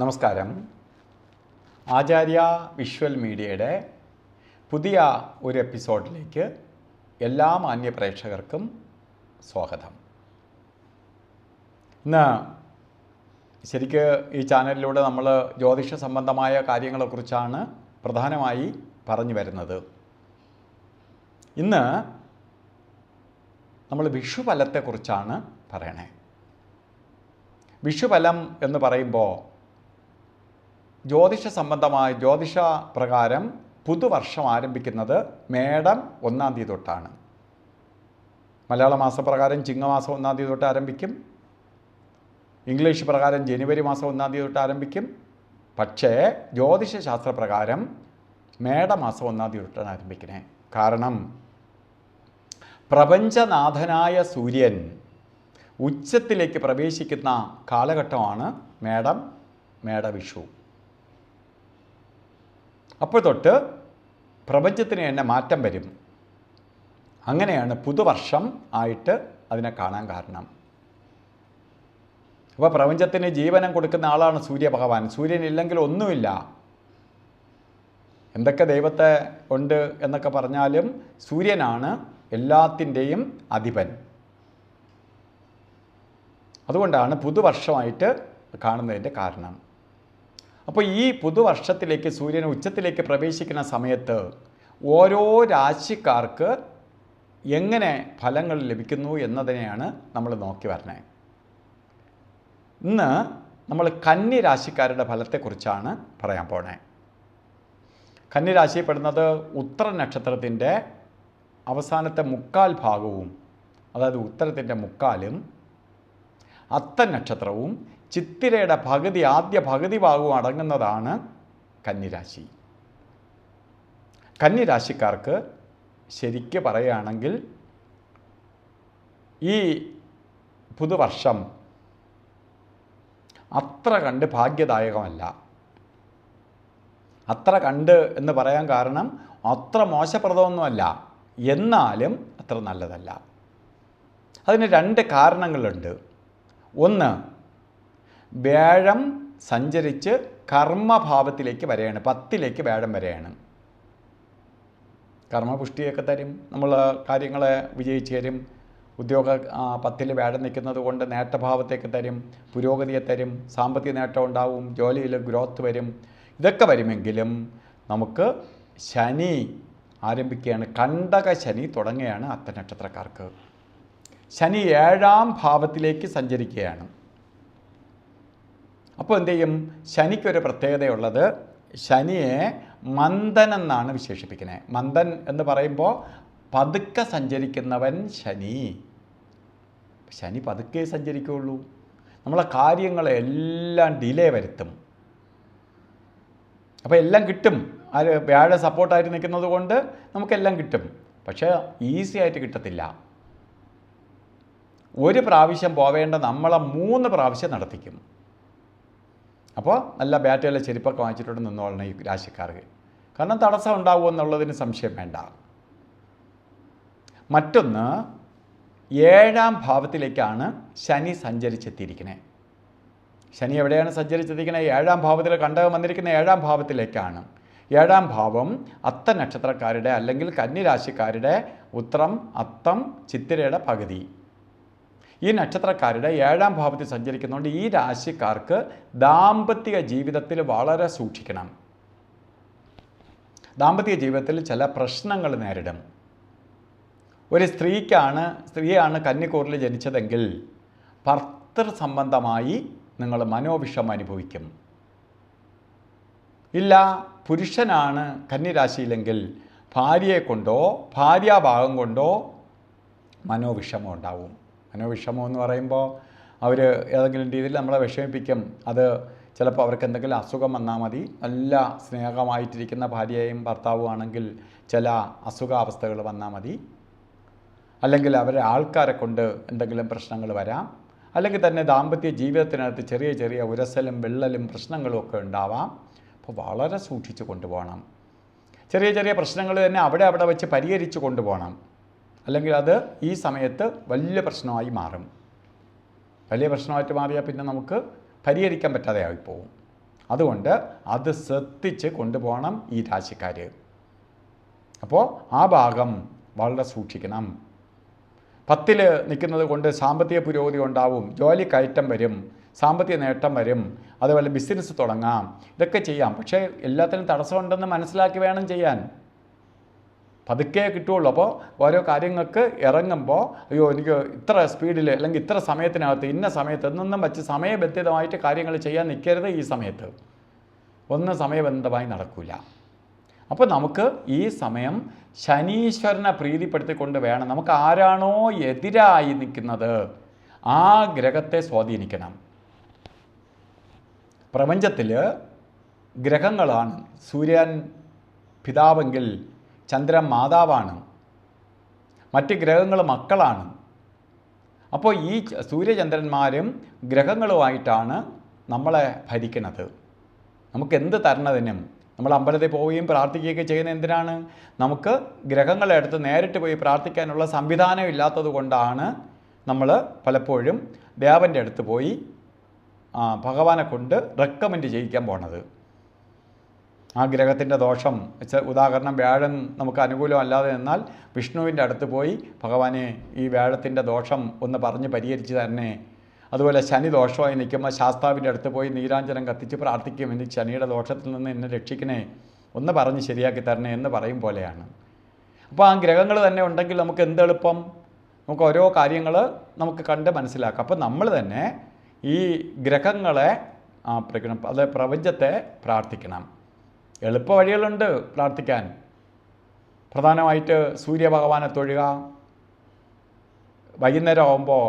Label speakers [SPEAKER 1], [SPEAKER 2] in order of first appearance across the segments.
[SPEAKER 1] നമസ്കാരം. ആചാര്യ വിഷ്വൽ മീഡിയയുടെ പുതിയ ഒരു എപ്പിസോഡിലേക്ക് എല്ലാ മാന്യ പ്രേക്ഷകർക്കും സ്വാഗതം. ഇന്ന് ശരിക്ക് ഈ ചാനലിലൂടെ നമ്മൾ ജ്യോതിഷ സംബന്ധമായ കാര്യങ്ങളെക്കുറിച്ചാണ് പ്രധാനമായി പറഞ്ഞു വരുന്നത്. ഇന്ന് നമ്മൾ വിഷുഫലത്തെക്കുറിച്ചാണ് പറയണേ. വിഷുഫലം എന്ന് പറയുമ്പോൾ ജ്യോതിഷ പ്രകാരം പുതുവർഷം ആരംഭിക്കുന്നത് മേടം 1-ാം തീയതി തൊട്ടാണ്. മലയാള മാസപ്രകാരം ചിങ്ങമാസം 1-ാം തീയതി തൊട്ട് ആരംഭിക്കും. ഇംഗ്ലീഷ് പ്രകാരം ജനുവരി മാസം 1-ാം തീയതി തൊട്ട് ആരംഭിക്കും. പക്ഷേ ജ്യോതിഷ ശാസ്ത്രപ്രകാരം മേടമാസം 1-ാം തീയതി തൊട്ടാണ് ആരംഭിക്കുന്നത്. കാരണം പ്രപഞ്ചനാഥനായ സൂര്യൻ ഉച്ചത്തിലേക്ക് പ്രവേശിക്കുന്ന കാലഘട്ടമാണ് മേടവിഷു. അപ്പോൾ തൊട്ട് പ്രപഞ്ചത്തിന് തന്നെ മാറ്റം വരും. അങ്ങനെയാണ് പുതുവർഷം ആയിട്ട് അതിനെ കാണാൻ കാരണം. അപ്പോൾ പ്രപഞ്ചത്തിന് ജീവനം കൊടുക്കുന്ന ആളാണ് സൂര്യഭഗവാൻ. സൂര്യനില്ലെങ്കിൽ ഒന്നുമില്ല. എന്തൊക്കെ ദൈവത്തെ ഉണ്ട് എന്നൊക്കെ പറഞ്ഞാലും സൂര്യനാണ് എല്ലാത്തിൻ്റെയും അധിപൻ. അതുകൊണ്ടാണ് പുതുവർഷമായിട്ട് കാണുന്നതിൻ്റെ കാരണം. അപ്പോൾ ഈ പുതുവർഷത്തിലേക്ക് സൂര്യൻ ഉച്ചത്തിലേക്ക് പ്രവേശിക്കുന്ന സമയത്ത് ഓരോ രാശിക്കാർക്ക് എങ്ങനെ ഫലങ്ങൾ ലഭിക്കുന്നു എന്നതിനെയാണ് നമ്മൾ നോക്കി വരണേ. ഇന്ന് നമ്മൾ കന്നി രാശിക്കാരുടെ ഫലത്തെക്കുറിച്ചാണ് പറയാൻ പോണേ. കന്നി രാശിപ്പെടുന്നത് ഉത്തര നക്ഷത്രത്തിൻ്റെ അവസാനത്തെ മുക്കാൽ ഭാഗവും, അതായത് ഉത്തരത്തിൻ്റെ മുക്കാലും, അത്തം നക്ഷത്രവും ചിത്തിരയുടെ ആദ്യ പകുതി ഭാഗവും അടങ്ങുന്നതാണ് കന്നിരാശി. കന്നിരാശിക്കാർക്ക് ശരിക്ക് പറയുകയാണെങ്കിൽ ഈ പുതുവർഷം അത്ര കണ്ട് ഭാഗ്യദായകമല്ല. അത്ര കണ്ട് എന്ന് പറയാൻ കാരണം അത്ര മോശപ്രദമൊന്നുമല്ല, എന്നാലും അത്ര നല്ലതല്ല. അതിന് രണ്ട് കാരണങ്ങളുണ്ട്. ഒന്ന്, വ്യാഴം സഞ്ചരിച്ച് കർമ്മഭാവത്തിലേക്ക് വരികയാണ്. 10ലേക്ക് വ്യാഴം വരികയാണ്. കർമ്മപുഷ്ടിയൊക്കെ തരും, നമ്മൾ കാര്യങ്ങളെ വിജയിച്ച് തരും. ഉദ്യോഗ 10ൽ വ്യാഴം നിൽക്കുന്നത് കൊണ്ട് നേട്ടഭാവത്തേക്ക് തരും, പുരോഗതിയെ തരും, സാമ്പത്തിക നേട്ടം ഉണ്ടാവും, ജോലിയിൽ ഗ്രോത്ത് വരും. ഇതൊക്കെ വരുമെങ്കിലും നമുക്ക് ശനി ആരംഭിക്കുകയാണ്. കണ്ടക ശനി തുടങ്ങുകയാണ് അത്ത നക്ഷത്രക്കാർക്ക്. ശനി 7ാം ഭാവത്തിലേക്ക് സഞ്ചരിക്കുകയാണ്. അപ്പോൾ എന്തു ചെയ്യും? ശനിക്കൊരു പ്രത്യേകതയുള്ളത്, ശനിയെ മന്ദൻ എന്നാണ് വിശേഷിപ്പിക്കുന്നത്. മന്ദൻ എന്ന് പറയുമ്പോൾ പതുക്കെ സഞ്ചരിക്കുന്നവൻ ശനി. ശനി പതുക്കെ സഞ്ചരിക്കുകയുള്ളൂ. നമ്മളെ കാര്യങ്ങളെല്ലാം ഡിലേ വരുത്തും. അപ്പോൾ എല്ലാം കിട്ടും. വ്യാഴ സപ്പോർട്ടായിട്ട് നിൽക്കുന്നത് കൊണ്ട് നമുക്കെല്ലാം കിട്ടും. പക്ഷേ ഈസി ആയിട്ട് കിട്ടത്തില്ല. ഒരു പ്രാവശ്യം പോവേണ്ട നമ്മളെ 3 പ്രാവശ്യം നടത്തിക്കും. അപ്പോൾ നല്ല ബാറ്റുള്ള ചെരുപ്പൊക്കെ വാങ്ങിച്ചിട്ട് നിന്നോളണം ഈ രാശിക്കാർക്ക്. കാരണം തടസ്സം ഉണ്ടാവുമോ എന്നുള്ളതിന് സംശയം വേണ്ട. മറ്റൊന്ന്, 7ാം ഭാവത്തിലേക്കാണ് ശനി സഞ്ചരിച്ചെത്തിയിരിക്കുന്നത്. ശനി എവിടെയാണ് സഞ്ചരിച്ചെത്തിക്കുന്നത്? 7ാം ഭാവത്തിൽ കണ്ടകം വന്നിരിക്കുന്ന 7ാം ഭാവത്തിലേക്കാണ്. 7ാം ഭാവം അത്ത നക്ഷത്രക്കാരുടെ അല്ലെങ്കിൽ കന്നിരാശിക്കാരുടെ ഉത്രം, അത്തം, ചിത്തിരയുടെ പകുതി. ഈ നക്ഷത്രക്കാരുടെ 7ാം ഭാവത്തിൽ സഞ്ചരിക്കുന്നതുകൊണ്ട് ഈ രാശിക്കാർക്ക് ദാമ്പത്തിക ജീവിതത്തിൽ വളരെ സൂക്ഷിക്കണം. ദാമ്പത്തിക ജീവിതത്തിൽ ചില പ്രശ്നങ്ങൾ നേരിടും. ഒരു സ്ത്രീയാണ് കന്നിക്കൂറിൽ ജനിച്ചതെങ്കിൽ ഭർത്തൃ സംബന്ധമായി നിങ്ങൾ മനോവിഷം അനുഭവിക്കും. ഇല്ല, പുരുഷനാണ് കന്നിരാശിയിലെങ്കിൽ ഭാര്യയെ കൊണ്ടോ ഭാര്യാഭാഗം കൊണ്ടോ മനോവിഷമം ഉണ്ടാവും. മനോവിഷമം എന്ന് പറയുമ്പോൾ അവർ ഏതെങ്കിലും രീതിയിൽ നമ്മളെ വിഷമിപ്പിക്കും. അത് ചിലപ്പോൾ അവർക്ക് എന്തെങ്കിലും അസുഖം വന്നാൽ മതി. നല്ല സ്നേഹമായിട്ടിരിക്കുന്ന ഭാര്യയും ഭർത്താവും ആണെങ്കിൽ ചില അസുഖാവസ്ഥകൾ വന്നാൽ മതി. അല്ലെങ്കിൽ അവരെ ആൾക്കാരെ കൊണ്ട് എന്തെങ്കിലും പ്രശ്നങ്ങൾ വരാം. അല്ലെങ്കിൽ തന്നെ ദാമ്പത്യ ജീവിതത്തിനകത്ത് ചെറിയ ചെറിയ ഉരസലും വിള്ളലും പ്രശ്നങ്ങളും ഒക്കെ ഉണ്ടാവാം. അപ്പോൾ വളരെ സൂക്ഷിച്ച് കൊണ്ടുപോകണം. ചെറിയ ചെറിയ പ്രശ്നങ്ങൾ തന്നെ അവിടെ വെച്ച് പരിഹരിച്ച് കൊണ്ടുപോകണം. അല്ലെങ്കിൽ അത് ഈ സമയത്ത് വലിയ പ്രശ്നമായി മാറും. വലിയ പ്രശ്നമായിട്ട് മാറിയാൽ പിന്നെ നമുക്ക് പരിഹരിക്കാൻ പറ്റാതെ ആയിപ്പോവും. അതുകൊണ്ട് അത് ശ്രദ്ധിച്ച് കൊണ്ടുപോകണം ഈ രാശിക്കാർ. അപ്പോൾ ആ ഭാഗം വളരെ സൂക്ഷിക്കണം. 10ൽ നിൽക്കുന്നത് കൊണ്ട് സാമ്പത്തിക പുരോഗതി ഉണ്ടാവും, ജോലി കയറ്റം വരും, സാമ്പത്തിക നേട്ടം വരും, അതുപോലെ ബിസിനസ് തുടങ്ങാം, ഇതൊക്കെ ചെയ്യാം. പക്ഷേ എല്ലാത്തിനും തടസ്സമുണ്ടെന്ന് മനസ്സിലാക്കി വേണം ചെയ്യാൻ. പതുക്കെ കിട്ടുകയുള്ളൂ. അപ്പോൾ ഓരോ കാര്യങ്ങൾക്ക് ഇറങ്ങുമ്പോൾ അയ്യോ എനിക്ക് ഇത്ര സ്പീഡിൽ അല്ലെങ്കിൽ ഇത്ര സമയത്തിനകത്ത് ഇന്ന സമയത്ത് എന്നൊന്നും വെച്ച് സമയബന്ധിതമായിട്ട് കാര്യങ്ങൾ ചെയ്യാൻ നിൽക്കരുത്. ഈ സമയത്ത് ഒന്നും സമയബന്ധമായി നടക്കില്ല. അപ്പോൾ നമുക്ക് ഈ സമയം ശനീശ്വരനെ പ്രീതിപ്പെടുത്തിക്കൊണ്ട് വേണം. നമുക്ക് ആരാണോ എതിരായി നിൽക്കുന്നത് ആ ഗ്രഹത്തെ സ്വാധീനിക്കണം. പ്രപഞ്ചത്തിൽ ഗ്രഹങ്ങളാണ്. സൂര്യൻ പിതാവെങ്കിൽ ചന്ദ്രൻ മാതാവാണ്, മറ്റ് ഗ്രഹങ്ങൾ മക്കളാണ്. അപ്പോൾ ഈ സൂര്യചന്ദ്രന്മാരും ഗ്രഹങ്ങളുമായിട്ടാണ് നമ്മളെ ഭരിക്കുന്നത്. നമുക്ക് എന്ത് തരണതിനും നമ്മൾ അമ്പലത്തിൽ പോവുകയും പ്രാർത്ഥിക്കുകയൊക്കെ ചെയ്യുന്നത് എന്തിനാണ്? നമുക്ക് ഗ്രഹങ്ങളെ അടുത്ത് നേരിട്ട് പോയി പ്രാർത്ഥിക്കാനുള്ള സംവിധാനം ഇല്ലാത്തത് കൊണ്ടാണ് നമ്മൾ പലപ്പോഴും ദേവൻ്റെ അടുത്ത് പോയി ഭഗവാനെ കൊണ്ട് റെക്കമെൻഡ് ചെയ്യിക്കാൻ പോണത്. ആ ഗ്രഹത്തിൻ്റെ ദോഷം ഉദാഹരണം വ്യാഴം നമുക്ക് അനുകൂലമല്ലാതെ എന്നാൽ വിഷ്ണുവിൻ്റെ അടുത്ത് പോയി ഭഗവാനെ ഈ വ്യാഴത്തിൻ്റെ ദോഷം ഒന്ന് പറഞ്ഞ് പരിഹരിച്ച് തരണേ. അതുപോലെ ശനി ദോഷമായി നിൽക്കുമ്പോൾ ശാസ്താവിൻ്റെ അടുത്ത് പോയി നീരാഞ്ജനം കത്തിച്ച് പ്രാർത്ഥിക്കും, എനിക്ക് ശനിയുടെ ദോഷത്തിൽ നിന്ന് എന്നെ രക്ഷിക്കണേ, ഒന്ന് പറഞ്ഞ് ശരിയാക്കി തരണേ എന്ന് പറയും പോലെയാണ്. അപ്പോൾ ആ ഗ്രഹങ്ങൾ തന്നെ ഉണ്ടെങ്കിൽ നമുക്ക് എന്തെളുപ്പം, നമുക്ക് ഓരോ കാര്യങ്ങൾ നമുക്ക് കണ്ട് മനസ്സിലാക്കാം. അപ്പോൾ നമ്മൾ തന്നെ ഈ ഗ്രഹങ്ങളെ അത് പ്രപഞ്ചത്തെ പ്രാർത്ഥിക്കണം. എളുപ്പ വഴികളുണ്ട് പ്രാർത്ഥിക്കാൻ. പ്രധാനമായിട്ട് സൂര്യഭഗവാനെ തൊഴുക. വൈകുന്നേരം ആകുമ്പോൾ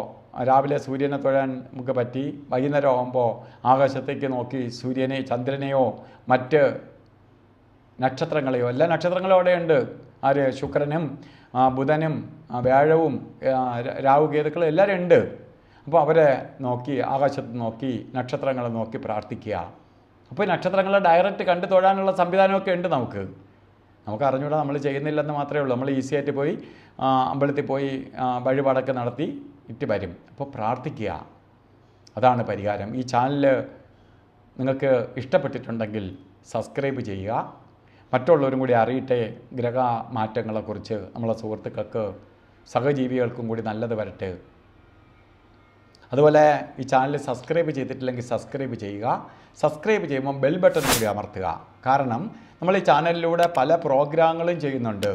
[SPEAKER 1] രാവിലെ സൂര്യനെ തൊഴാൻ നമുക്ക് പറ്റി, വൈകുന്നേരം ആകുമ്പോൾ ആകാശത്തേക്ക് നോക്കി സൂര്യനെ ചന്ദ്രനെയോ മറ്റ് നക്ഷത്രങ്ങളെയോ, എല്ലാ നക്ഷത്രങ്ങളും അവിടെയുണ്ട്. ആര്? ശുക്രനും ബുധനും വ്യാഴവും രാഹുകേതുക്കളും എല്ലാവരും ഉണ്ട്. അപ്പോൾ അവരെ നോക്കി ആകാശത്ത് നോക്കി നക്ഷത്രങ്ങളെ നോക്കി പ്രാർത്ഥിക്കുക. അപ്പോൾ നക്ഷത്രങ്ങളെ ഡയറക്റ്റ് കണ്ടു തൊഴാനുള്ള സംവിധാനമൊക്കെ ഉണ്ട് നമുക്ക് അറിഞ്ഞൂടാ, നമ്മൾ ചെയ്യുന്നില്ലെന്ന് മാത്രമേ ഉള്ളൂ. നമ്മൾ ഈസി ആയിട്ട് പോയി അമ്പലത്തിൽ പോയി വഴിപാടൊക്കെ നടത്തി ഇട്ട് വരും. അപ്പോൾ പ്രാർത്ഥിക്കുക, അതാണ് പരിഹാരം. ഈ ചാനൽ നിങ്ങൾക്ക് ഇഷ്ടപ്പെട്ടിട്ടുണ്ടെങ്കിൽ സബ്സ്ക്രൈബ് ചെയ്യുക. മറ്റുള്ളവരും കൂടി അറിയട്ടെ ഗ്രഹ മാറ്റങ്ങളെക്കുറിച്ച്. നമ്മളെ സുഹൃത്തുക്കൾക്ക് സഹജീവികൾക്കും കൂടി നല്ലത് വരട്ടെ. അതുപോലെ ഈ ചാനൽ സബ്സ്ക്രൈബ് ചെയ്തിട്ടില്ലെങ്കിൽ സബ്സ്ക്രൈബ് ചെയ്യുക. സബ്സ്ക്രൈബ് ചെയ്യുമ്പോൾ ബെൽ ബട്ടൺ കൂടി അമർത്തുക. കാരണം നമ്മൾ ഈ ചാനലിലൂടെ പല പ്രോഗ്രാമുകളും ചെയ്യുന്നുണ്ട്.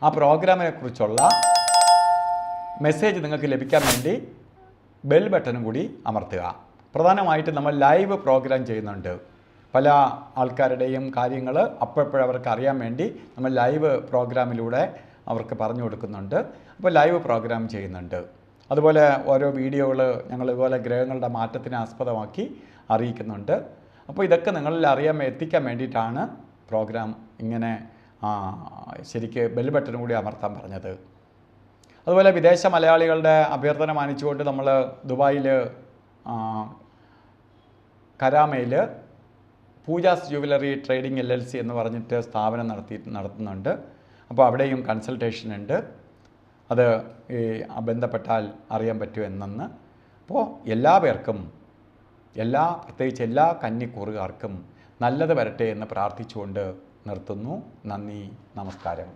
[SPEAKER 1] ആ പ്രോഗ്രാമിനെക്കുറിച്ചുള്ള മെസ്സേജ് നിങ്ങൾക്ക് ലഭിക്കാൻ വേണ്ടി ബെൽ ബട്ടണും കൂടി അമർത്തുക. പ്രധാനമായിട്ട് നമ്മൾ ലൈവ് പ്രോഗ്രാം ചെയ്യുന്നുണ്ട്. പല ആൾക്കാരുടെയും കാര്യങ്ങൾ അപ്പോഴവർക്ക് അറിയാൻ വേണ്ടി നമ്മൾ ലൈവ് പ്രോഗ്രാമിലൂടെ അവർക്ക് പറഞ്ഞു കൊടുക്കുന്നുണ്ട്. അപ്പോൾ ലൈവ് പ്രോഗ്രാം ചെയ്യുന്നുണ്ട്. അതുപോലെ ഓരോ വീഡിയോകൾ ഞങ്ങൾ ഇതുപോലെ ഗ്രഹങ്ങളുടെ മാറ്റത്തിനെ ആസ്പദമാക്കി അറിയിക്കുന്നുണ്ട്. അപ്പോൾ ഇതൊക്കെ നിങ്ങളിൽ എത്തിക്കാൻ വേണ്ടിയിട്ടാണ് പ്രോഗ്രാം ഇങ്ങനെ ശരിക്ക് ബെൽ ബട്ടൺ കൂടി അമർത്താൻ പറഞ്ഞത്. അതുപോലെ വിദേശ മലയാളികളുടെ അഭ്യർത്ഥന മാനിച്ചുകൊണ്ട് നമ്മൾ ദുബായിൽ കരാമയിൽ പൂജാസ് ജുവലറി ട്രേഡിംഗ് LLC എന്ന് പറഞ്ഞിട്ട് സ്ഥാപനം നടത്തുന്നുണ്ട്. അപ്പോൾ അവിടെയും കൺസൾട്ടേഷൻ ഉണ്ട്. അത് ഈ ബന്ധപ്പെട്ടാൽ അറിയാൻ പറ്റുമെന്ന്. അപ്പോൾ എല്ലാ പേർക്കും പ്രത്യേകിച്ച് എല്ലാ കന്നിക്കൂറുകാർക്കും നല്ലത് വരട്ടെ എന്ന് പ്രാർത്ഥിച്ചുകൊണ്ട് നിർത്തുന്നു. നന്ദി, നമസ്കാരം.